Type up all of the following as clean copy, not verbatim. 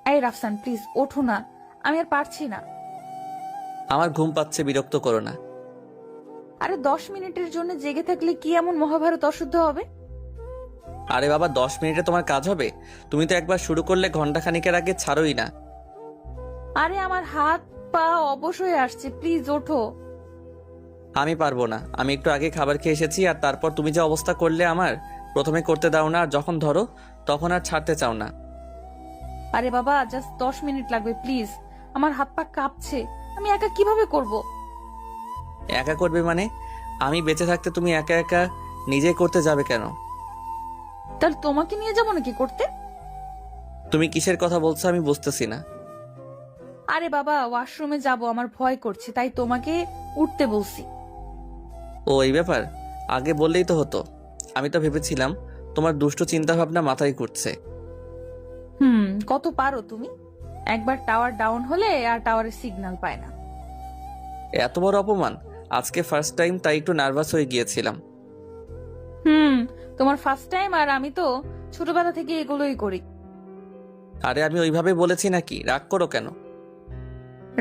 এই রাফসান প্লিজ ওঠো না, আমি আর পারছি না। আমার ঘুম পাচ্ছে, বিরক্ত করো না। আরে 10 মিনিটের জন্য জেগে থাকলে কি এমন মহাভারত অশুদ্ধ হবে? আরে বাবা, 10 মিনিটে তোমার কাজ হবে? তুমি তো একবার শুরু করলে ঘন্টা খানিকের আগে ছাড়োই না। আরে আমার হাত পা অবশ হয়ে আসছে, প্লিজ ওঠো। আমি পারবো না, আমি একটু আগে খাবার খেয়ে এসেছি, আর তারপর তুমি যে অবস্থা করলে আমার, প্রথমে করতে দাও না, আর যখন ধরো তখন আর ছাড়তে চাও না। আরে বাবা জাস্ট 10 মিনিট লাগবে প্লিজ, আমার হাত পা কাঁপছে, আমি একা কিভাবে করব? একা করবে মানে? আমি বেঁচে থাকতে তুমি একা একা নিজে করতে যাবে কেন? তাহলে তোমাকে নিয়ে যাবো নাকি করতে? তুমি কিসের কথা বলছো আমি বুঝতেছি না। আরে বাবা ওয়াশরুমে যাব, আমার ভয় করছে তাই তোমাকে উঠতে বলছি। ও এই ব্যাপার, আগে বললেই তো হতো। আমি তো ভেবেছিলাম তোমার দুষ্টু চিন্তা ভাবনা মাথায় ঘুরছে। কত পারো তুমি? একবার টাওয়ার ডাউন হলে আর টাওয়ারের সিগন্যাল পায় না। এত বড় অপমান আজকে ফার্স্ট টাইম, তাই একটু নার্ভাস হয়ে গিয়েছিলাম। তোমার ফার্স্ট টাইম, আর আমি তো ছোটবেলা থেকে এগুলোই করি। আরে আমি ওইভাবে বলেছি নাকি? রাগ করো কেন?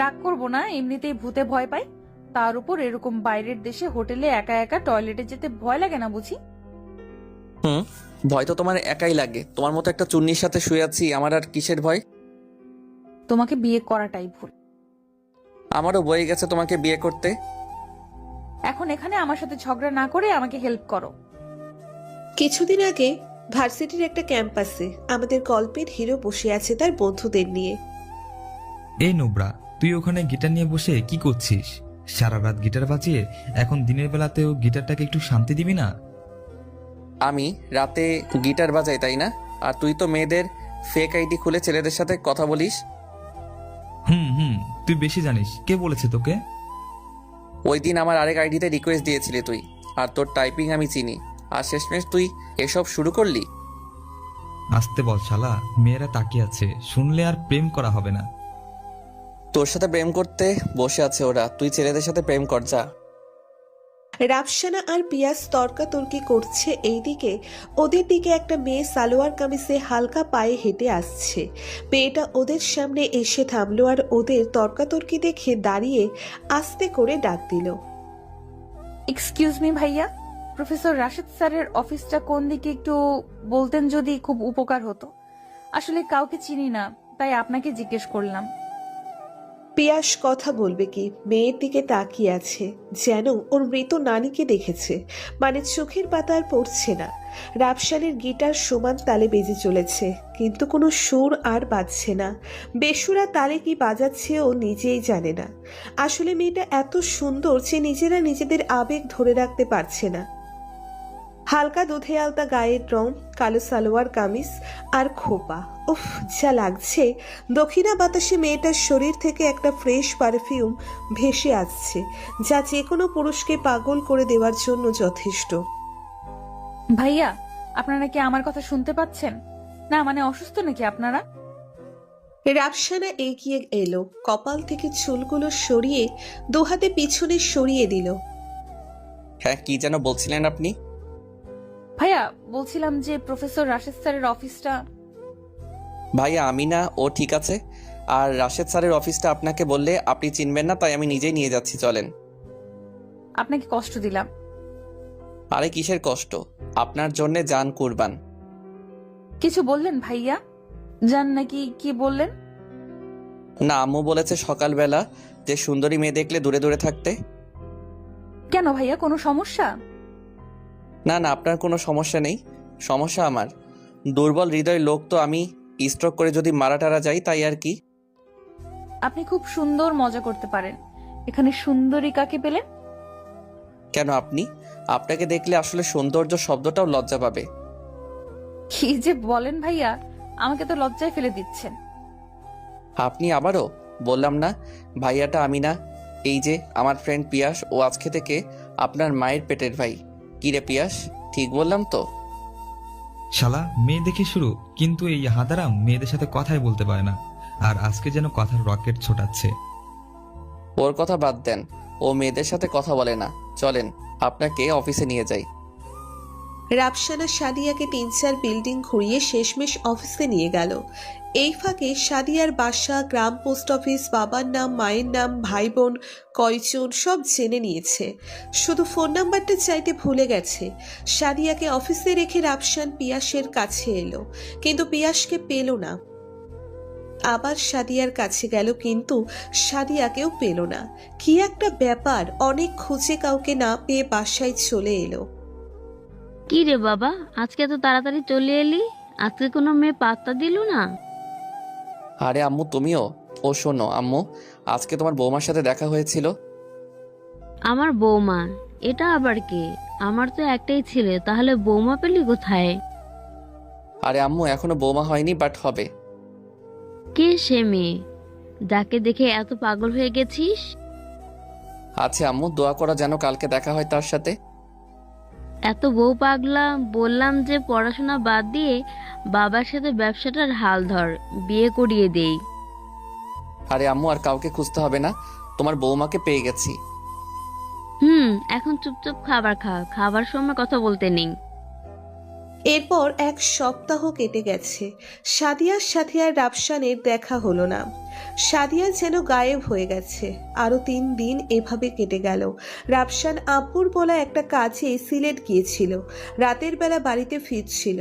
রাগ করবো না, এমনিতেই ভূতে ভয় পাই, তার উপর এরকম বাইরের দেশে হোটেলে একা একা টয়লেটে যেতে ভয় লাগে না বুঝি? হুম, ভয় তো তোমার একাই লাগে। তোমার মতো একটা চুন্নির সাথে শুয়ে আছি, আমার আর কিসের ভয়? তোমাকে বিয়ে করাটাই ভুল। আমারও বয়ে গেছে তোমাকে বিয়ে করতে। এখন এখানে আমার সাথে ঝগড়া না করে আমাকে হেল্প করো। কিছুদিন আগে ভার্সিটির একটা ক্যাম্পাসে আমাদের গল্পের হিরো বসে আছে তার বন্ধুদের নিয়ে। এই নোবরা, তুই ওখানে গিটার নিয়ে বসে কি করছিস? সারা রাত গিটার বাজিয়ে এখন দিনের বেলাতেও গিটারটাকে একটু শান্তি দিবি না? আমি রাতে গিটার বাজাই তাই না? আর তুই তো মেয়েদের ফেক আইডি খুলে ছেলেদের সাথে কথা বলিস। হুম, তুই বেশি জানিস। কে বলেছে তোকে? ওই দিন আমার আরেক আইডিতে রিকোয়েস্ট দিয়েছিলি তুই, আর তোর টাইপিং আমি চিনি, আর শেষমেশ তুই এসব শুরু করলি। আসতে বল শালা, মেয়েরা তাকিয়ে আছে, শুনলে আর প্রেম করা হবে না। তোর সাথে প্রেম করতে বসে আছে ওরা, তুই ছেলেদের সাথে প্রেম কর যা। রাফসানা আর পিয়াস তর্কাতর্কি করছে, এইদিকে ওদের দিকে একটা মেয়ে সালোয়ার কামিজে হালকা পায়ে হেঁটে আসছে। মেয়েটা ওদের সামনে এসে থামলো আর ওদের তর্কাতর্কি দেখে দাঁড়িয়ে আস্তে করে ডাক দিল। এক্সকিউজ মি ভাইয়া, প্রফেসর রাশেদ স্যারের অফিসটা কোন দিকে একটু বলতেন যদি খুব উপকার হতো। আসলে কাউকে চিনি না, তাই আপনাকে জিজ্ঞেস করলাম। পিয়াস কথা বলবে কি, মেয়ের দিকে তাকিয়ে আছে যেন ওর মৃত নানিকে দেখেছে, মানে চোখের পাতা আর পড়ছে না। রাফসানের গিটার সমান তালে বেজে চলেছে, কিন্তু কোনো সুর আর বাজছে না। বেসুরা তালে কি বাজাচ্ছে ও নিজেই জানে না। আসলে মেয়েটা এত সুন্দর যে নিজেরা নিজেদের আবেগ ধরে রাখতে পারছে না। হালকা দুধে আলতা গায়ের রং, কালো সালোয়ার কামিজ আর খোপা, উফ যা লাগছে। দক্ষিণা বাতাসে মেয়েটার শরীর থেকে একটা ফ্রেশ পারফিউম ভেসে আসছে, যা যে কোনো পুরুষকে পাগল করে দেওয়ার জন্য যথেষ্ট। ভাইয়া আপনারা কি আমার কথা শুনতে পাচ্ছেন? না মানে অসুস্থ নাকি আপনারা? রাফসানা এগিয়ে এলো, কপাল থেকে চুলগুলো সরিয়ে দুহাতে পিছনে সরিয়ে দিল। হ্যাঁ, কি যেন বলছিলেন আপনি? ভাইয়া বলছিলাম যে প্রফেসর রাশেদ স্যারের অফিসটা। ভাইয়া আমি না, ও ঠিক আছে। আর রাশেদ স্যারের অফিসটা আপনাকে বললে আপনি চিনবেন না, তাই আমি নিজেই নিয়ে যাচ্ছি, চলেন। আপনাকে কষ্ট দিলাম। আরে কিসের কষ্ট, আপনার জন্যে জান কুরবান। কিছু বললেন ভাইয়া? জান নাকি কি বললেন? না, আম্মু বলেছে সকালবেলা যে সুন্দরী মেয়ে দেখলে দূরে দূরে থাকতে। কেন ভাইয়া, কোনো সমস্যা? না না, আপনার কোনো সমস্যা নেই। সমস্যা আমার। দুর্বল হৃদয় লোক তো আমি, স্ট্রোক করে যদি মারা টারা যাই তাই আর কি। আপনি খুব সুন্দর মজা করতে পারেন। এখানে সুন্দরী কাকে পেলেন? কেন আপনি? আপনাকে দেখলে আসলে সৌন্দর্য শব্দটাও লজ্জা পাবে। কি যে বলেন ভাইয়া, আমাকে তো লজ্জায় ফেলে দিচ্ছেন। আপনি আবারও? বললাম না ভাইয়াটা আমি না, এই যে আমার ফ্রেন্ড পিয়াস, ও আজকে থেকে আপনার মায়ের পেটের ভাই। কি রে পিয়াস, ঠিক বললাম তো? শালা মেয়ে দেখে শুরু, কিন্তু এই হাদারাম মেয়েদের সাথে কথাই বলতে পারে না, আর আজকে যেন কথার রকেট ছোটাচ্ছে। ওর কথা বাদ দেন, ও মেয়েদের সাথে কথা বলে না। চলেন আপনাকে অফিসে নিয়ে যাই। রাফসানা সাদিয়াকে 3-4 বিল্ডিং ঘুরিয়ে শেষমেশ অফিসে নিয়ে গেল। এই ফাঁকে সাদিয়ার বাসা, গ্রাম, পোস্ট অফিস, বাবার নাম, মায়ের নাম, ভাই বোন কয়জন সব জেনে নিয়েছে। শুধু ফোন নাম্বারটা চাইতে ভুলে গেছে। সাদিয়াকে অফিসে রেখে রাফসান পিয়াসের কাছে এলো, কিন্তু পিয়াসকে পেল না। আবার সাদিয়ার কাছে গেল, কিন্তু সাদিয়াকেও পেল না। কি একটা ব্যাপার! অনেক খুঁজে কাউকে না পেয়ে বাসায় চলে এলো। কি রে বাবা, আজকে এত তাড়াতাড়ি চলে এলি? আজকে কোনো মেয়ে পাত্তা দিল না? আরে আম্মু, তুমিও? ও শোনো আম্মু, আজকে তোমার বৌমার সাথে দেখা হয়েছিল। আমার বৌমা? এটা আবার কে? আমার তো একটাই ছেলে, তাহলে বৌমা পেলি কোথায়? আরে আম্মু, এখনো বৌমা হয়নি, বাট হবে। কে সে মেয়ে যাকে দেখে এত পাগল হয়ে গেছিস? আচ্ছা আম্মু, দোয়া করা যেন কালকে দেখা হয় তার সাথে। এত বউ পাগলা, বললাম যে পড়াশোনা বাদ দিয়ে বাবার সাথে ব্যবসাটার হাল ধর, বিয়ে করিয়ে দেই। আরে আম্মু, আর কাউকে খুঁজতে হবে না, তোমার বৌমাকে পেয়ে গেছি। এখন চুপচাপ খাবার খা, খাবার সময় কথা বলতে নেই। এরপর 1 সপ্তাহ কেটে গেছে। সাদিয়ার সাথে আর রাফসানের দেখা হলো না। সাদিয়া যেন গায়েব হয়ে গেছে। আরো 3 দিন এভাবে কেটে গেল। রাফসান আব্বুর বলা একটা কাজে সিলেট গিয়েছিল। রাতের বেলা বাড়িতে ফিরছিল।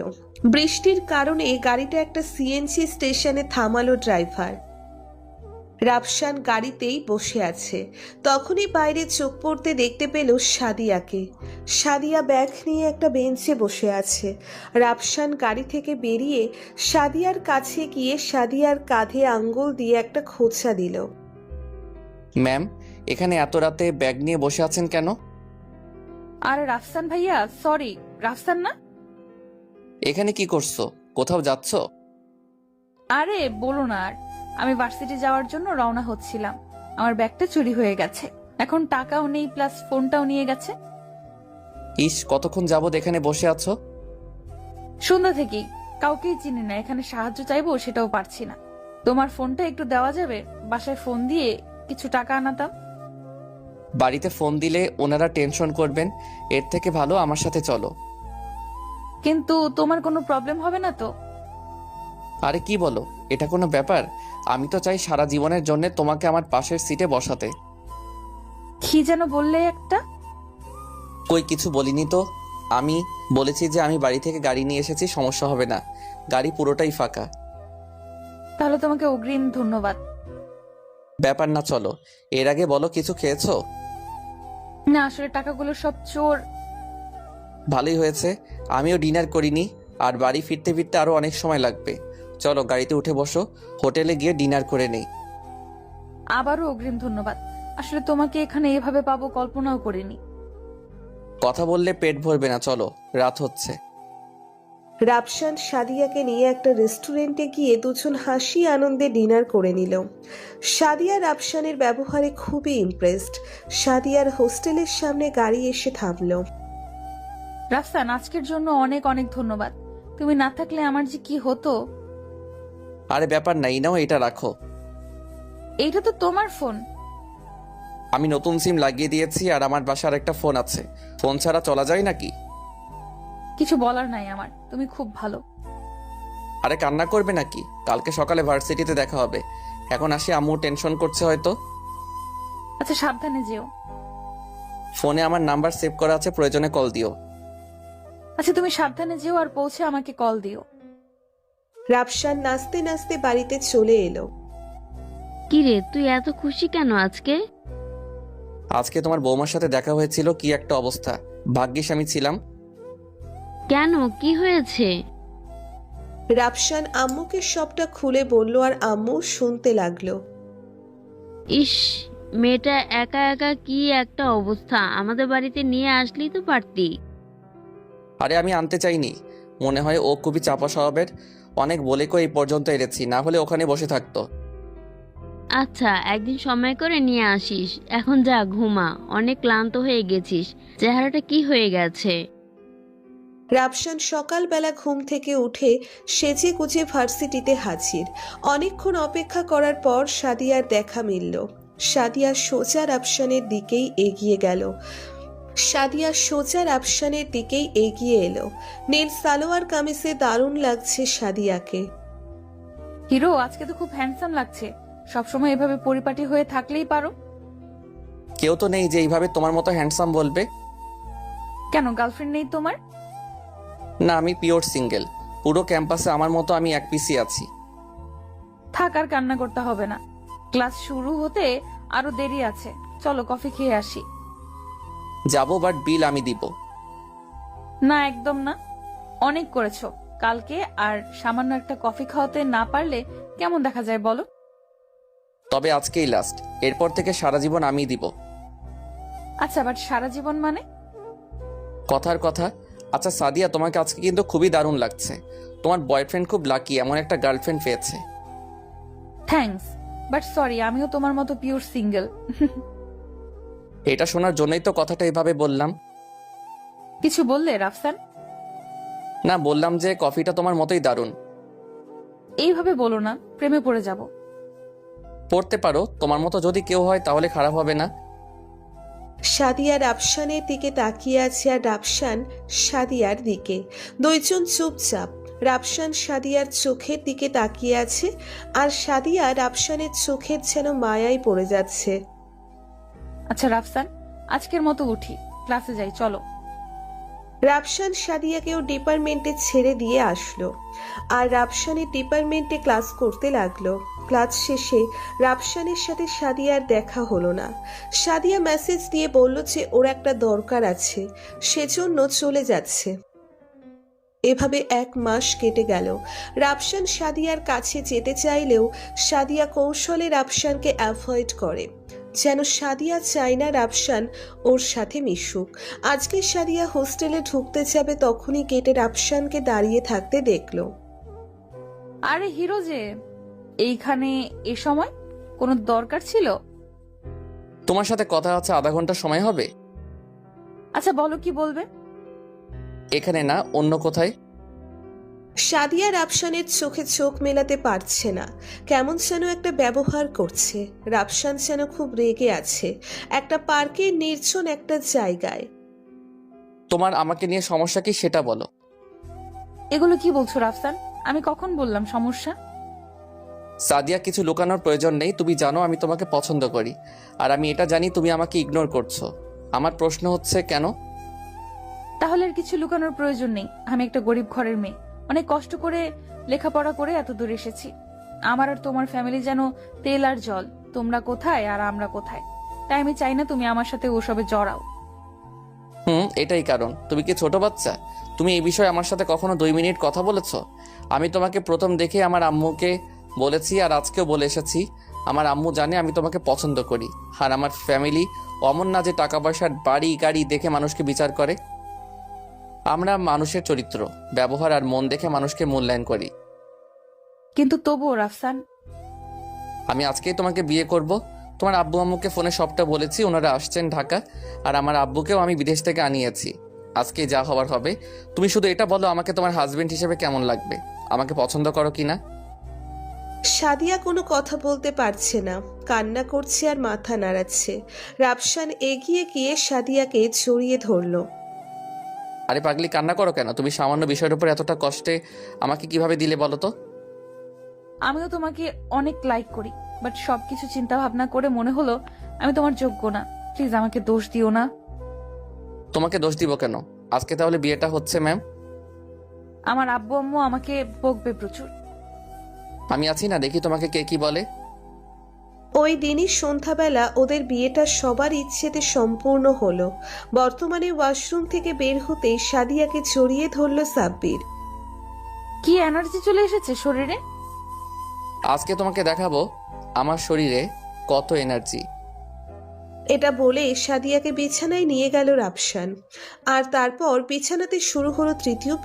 বৃষ্টির কারণে গাড়িটা একটা সিএনজি স্টেশনে থামালো ড্রাইভার। রাফসান গাড়িতেই বসে আছে। তখনই বাইরে চোখ পড়তে দেখতে পেল সাদিয়াকে। সাদিয়া ব্যাগ নিয়ে একটা বেঞ্চে বসে আছে। রাফসান গাড়ি থেকে বেরিয়ে সাদিয়ার কাছে গিয়ে সাদিয়ার কাঁধে আঙ্গুল দিয়ে একটা খোঁচা দিল। ম্যাম, এখানে এত রাতে ব্যাগ নিয়ে বসে আছেন কেন? আরে রাফসান ভাইয়া, সরি। রাফসান না? এখানে কি করছো? কোথাও যাচ্ছ? আরে বলো না আর। আমি ভার্সিটি যাওয়ার জন্য রওনা হচ্ছিলাম। আমার ব্যাগটা চুরি হয়ে গেছে। এখন টাকাও নেই, প্লাস ফোনটাও নিয়ে গেছে। ইস, কতক্ষণ যাবত এখানে বসে আছো? সন্ধ্যা থেকেই। কাউকেই চিনি না, এখানে সাহায্য চাইবো সেটাও পারছি না। তোমার ফোনটা একটু দেওয়া যাবে? বাসায় ফোন দিয়ে কিছু টাকা আনাতাম। বাড়িতে ফোন দিলে ওনারা টেনশন করবেন, এর থেকে ভালো আমার সাথে চলো। কিন্তু তোমার কোনো প্রবলেম হবে না তো? আরে কি বলো, এটা কোনো ব্যাপার? আমি তো চাই সারা জীবনের জন্য তোমাকে আমার পাশের সিটে বসাতে। কি যেন বললে একটা? কই কিছু বলিনি তো। আমি বলেছি যে আমি বাড়ি থেকে গাড়ি নিয়ে এসেছি, সমস্যা হবে না। গাড়ি পুরোটাই ফাঁকা। তাহলে তোমাকে অগ্রিম ধন্যবাদ। ব্যাপার না, চলো। এর আগে বলো, কিছু খেয়েছো? না, আসলে টাকাগুলো সব চোর। ভালোই হয়েছে, আমিও ডিনার করিনি, আর বাড়ি ফিরতে ফিরতে আরো অনেক সময় লাগবে। চলো গাড়িতে উঠে বসো, হোটেলে গিয়ে ডিনার করে নেই। আবারও অগ্রিম ধন্যবাদ। আসলে তোমাকে এখানে এভাবে পাবো কল্পনাও করিনি। কথা বললে পেট ভরবে না, চলো, রাত হচ্ছে। রাফসান সাদিয়াকে নিয়ে একটা রেস্টুরেন্টে গিয়ে দুজন হাসি আনন্দে ডিনার করে নিল। সাদিয়া রাফসানের ব্যবহারে খুবই ইমপ্রেসড। সাদিয়ার হোস্টেলের সামনে গাড়ি এসে থামলো। রাফসান, আজকের জন্য অনেক অনেক ধন্যবাদ। তুমি না থাকলে আমার যে কি হতো। আরে ব্যাপার নাই, নাও এটা রাখো। এইটা তো তোমার ফোন। আমি নতুন সিম লাগিয়ে দিয়েছি, আর আমার বাসার একটা ফোন আছে। ফোন ছাড়া চলা যায় নাকি? কিছু বলার নাই আমার, তুমি খুব ভালো। আরে কান্না করবে নাকি? কালকে সকালে ভার্সিটিতে দেখা হবে। এখন আসি, আম্মু টেনশন করছে হয়তো। আচ্ছা, সাবধানে যেও। ফোনে আমার নাম্বার সেভ করা আছে, প্রয়োজনে কল দিও। আচ্ছা, তুমি সাবধানে যেও, আর পৌঁছে আমাকে কল দিও। রাফসান নাচতে নাচতে বাড়িতে চলে এলো। কিরে, তুই এত খুশি কেন আজকে? আজকে তোমার বৌমার সাথে দেখা হয়েছিল, কি একটা অবস্থা। ভাগ্যিস আমি ছিলাম। কেন, কি হয়েছে? রাফসান আম্মুকে সবটা খুলে বলল, আর আম্মু শুনতে লাগলো। ইস, মেয়েটা একা একা কি একটা অবস্থা, আমাদের বাড়িতে নিয়ে আসলি তো পারতি। আরে আমি আনতে চাইনি, মনে হয় ও খুবই চাপা স্বভাবের। অনেক বলে কই এই পর্যন্ত এনেছি, না হলে ওখানে বসে থাকতো। আচ্ছা, একদিন সময় করে নিয়ে আসিস। এখন যা, ঘুমা, অনেক ক্লান্ত হয়ে গেছিস। চেহারাটা কি হয়ে গেছে? রাফসান সকালবেলা ঘুম থেকে উঠে সেজে গুজে ভার্সিটিতে হাজির। অনেকক্ষণ অপেক্ষা করার পর সাদিয়ার দেখা মিলল। সাদিয়া সোজা রাফসানের দিকেই এগিয়ে গেল। সাদিয়া সোজা রাফসানের দিকেই এগিয়ে এলো। নীল সালোয়ার কামিজে দারুণ লাগছে সাদিয়াকে। হিরো, আজকে তো খুব হ্যান্ডসাম লাগছে। সবসময় এভাবে পরিপাটি হয়ে থাকলেই পারো। কেউ তো নেই যে এইভাবে তোমার মতো হ্যান্ডসাম বলবে। কেন, গার্লফ্রেন্ড নেই তোমার? না, আমি পিওর সিঙ্গেল। পুরো ক্যাম্পাসে আমার মতো আমি এক পিসি আছি। থাক, আর কান্না করতে হবে না। ক্লাস শুরু হতে আরো দেরি আছে। চলো কফি খেয়ে আসি। যাবো, বাট বিল আমি দিব। না, একদম না। অনেক করেছো কালকে, আর সামান্য একটা কফি খাওয়াতে না পারলে কেমন দেখা যায় বলো? তবে আজকেই লাস্ট, এরপর থেকে সারা জীবন আমিই দিব। আচ্ছা, বাট সারা জীবন মানে? কথার কথা। আচ্ছা সাদিয়া, তোমাকে আজকে কিন্তু খুবই দারুণ লাগছে। তোমার বয়ফ্রেন্ড খুব লাকি, এমন একটা গার্লফ্রেন্ড পেয়েছে। থ্যাঙ্কস, বাট সরি, আমিও তোমার মতো পিওর সিঙ্গেল। এটা শোনার জন্যই তো কথাটা এভাবে বললাম। কিছু বললে রাফসান? না, বললাম যে কফিটা তোমার মতোই দারুণ। এইভাবে বলো না, প্রেমে পড়ে যাব। পড়তে পারো, তোমার মতো যদি কেউ হয় তাহলে খারাপ হবে না। সাদিয়া রাফসানের দিকে তাকিয়ে আছে আর রাফসান সাদিয়ার দিকে। দুইজন চুপচাপ। রাফসান সাদিয়ার চোখের দিকে তাকিয়ে আছে আর সাদিয়া রাফসানের চোখের যেন মায়ায় পড়ে যাচ্ছে। আচ্ছা রাফসান, আজকের মতো উঠি, ক্লাসে যাই, চলো। রাফসান সাদিয়াকেও ডিপার্টমেন্টে ছেড়ে দিয়ে আসলো আর রাফসানের ডিপার্টমেন্টে ক্লাস করতে লাগলো। ক্লাস শেষে রাফসানের সাথে সাদিয়ার দেখা হলো না। সাদিয়া মেসেজ দিয়ে বলল যে ওর একটা দরকার আছে, সেজন্য চলে যাচ্ছে। এভাবে 1 মাস কেটে গেল। রাফসান সাদিয়ার কাছে যেতে চাইলেও সাদিয়া কৌশলে রাফসানকে অ্যাভয়েড করে, যেন সাদিয়া চায় না রাফসান ওর সাথে মিশুক। আজকে সাদিয়া হোস্টেলে ঢুকতে যাবে, তখনই গেটে রাফসানকে দাঁড়িয়ে থাকতে দেখলো। আরে হিরো যে এইখানে, এ সময় কোনো দরকার ছিল? তোমার সাথে কথা আছে, আধা ঘন্টা সময় হবে। আচ্ছা বলো, কি বলবে? এখানে না, অন্য কোথায়। সাদিয়া রাফসানের চোখে চোখ মেলাতে পারছে না, কেমন যেন একটা ব্যবহার করছে। রাফসান যেন খুব রেগে আছে, একটা পার্কের নির্জন একটা জায়গায়। তোমার আমাকে নিয়ে সমস্যা কি সেটা বলো। এগুলো কি বলছো রাফসান? আমি কখন বললাম সমস্যা? সাদিয়া, কিছু লুকানোর প্রয়োজন নেই। তুমি জানো আমি তোমাকে পছন্দ করি, আর আমি এটা জানি তুমি আমাকে ইগনোর করছো। আমার প্রশ্ন হচ্ছে কেন? তাহলে আর কিছু লুকানোর প্রয়োজন নেই। আমি একটা গরিব ঘরের মেয়ে, অনেক কষ্ট করে লেখাপড়া করে এত দূর এসেছি। আমার আর তোমার ফ্যামিলি যেন তেল আর জল, তোমরা কোথায় আর আমরা কোথায়। তাই আমি চাই না তুমি আমার সাথে ওসবে জড়াও। এটাই কারণ। তুমি কি ছোট বাচ্চা? তুমি এই বিষয়ে আমার সাথে কখনো 2 মিনিট কথা বলেছো? আমি তোমাকে প্রথম দেখে আমার আম্মুকে বলেছি, আর আজকেও বলে এসেছি। আমার আম্মু জানে আমি তোমাকে পছন্দ করি, আর আমার ফ্যামিলি অমন না যে টাকা পয়সার বাড়ি গাড়ি দেখে মানুষকে বিচার করে। আমরা মানুষের চরিত্র, ব্যবহার আর মন দেখে মানুষকে মূল্যায়ন করি। কিন্তু তবুও রাফসান, আমি আজকেই তোমাকে বিয়ে করব। তোমার আব্বু আম্মুকে ফোনে সবটা বলেছি, ওনারা আসছেন ঢাকা, আর আমার আব্বুকেও আমি বিদেশ থেকে আনিয়েছি। আজকে যা হবার হবে। তুমি শুধু এটা বলো, আমাকে তোমার হাজবেন্ড হিসেবে কেমন লাগবে? আমাকে পছন্দ করো কিনা? সাদিয়া কোনো কথা বলতে পারছে না, কান্না করছে আর মাথা নাড়াচ্ছে। রাফসান এগিয়ে গিয়ে সাদিয়াকে জড়িয়ে ধরলো। আরে পাগলি, কান্না করো কেন? তুমি সামান্য বিষয়ের উপর এতটা কষ্টে আমাকে কিভাবে দিলে বলো তো? আমিও তোমাকে অনেক লাইক করি, বাট সবকিছু চিন্তা ভাবনা করে মনে হলো আমি তোমার যোগ্য না। প্লিজ আমাকে দোষ দিও না। তোমাকে দোষ দিব কেন? আজকে তাহলে বিয়েটা হচ্ছে ম্যাম। আমার আব্বু আম্মু আমাকে বকবে প্রচুর। আমি আছি না, দেখি তোমাকে কে কি বলে। ওই দিনই সন্ধ্যাবেলা ওদের বিয়েটা সবার ইচ্ছেতে সম্পূর্ণ হলো। বর্তমানে ওয়াশরুম থেকে বের হতেই সাদিয়াকে জড়িয়ে ধরল সাব্বির। কি এনার্জি চলে এসেছে শরীরে। আজকে তোমাকে দেখাবো আমার শরীরে কত এনার্জি। এটা বলে সাদিয়াকে বিছানায় নিয়ে গেল রাফসান, আর তারপর বিছানাতে শুরু হলো তৃতীয়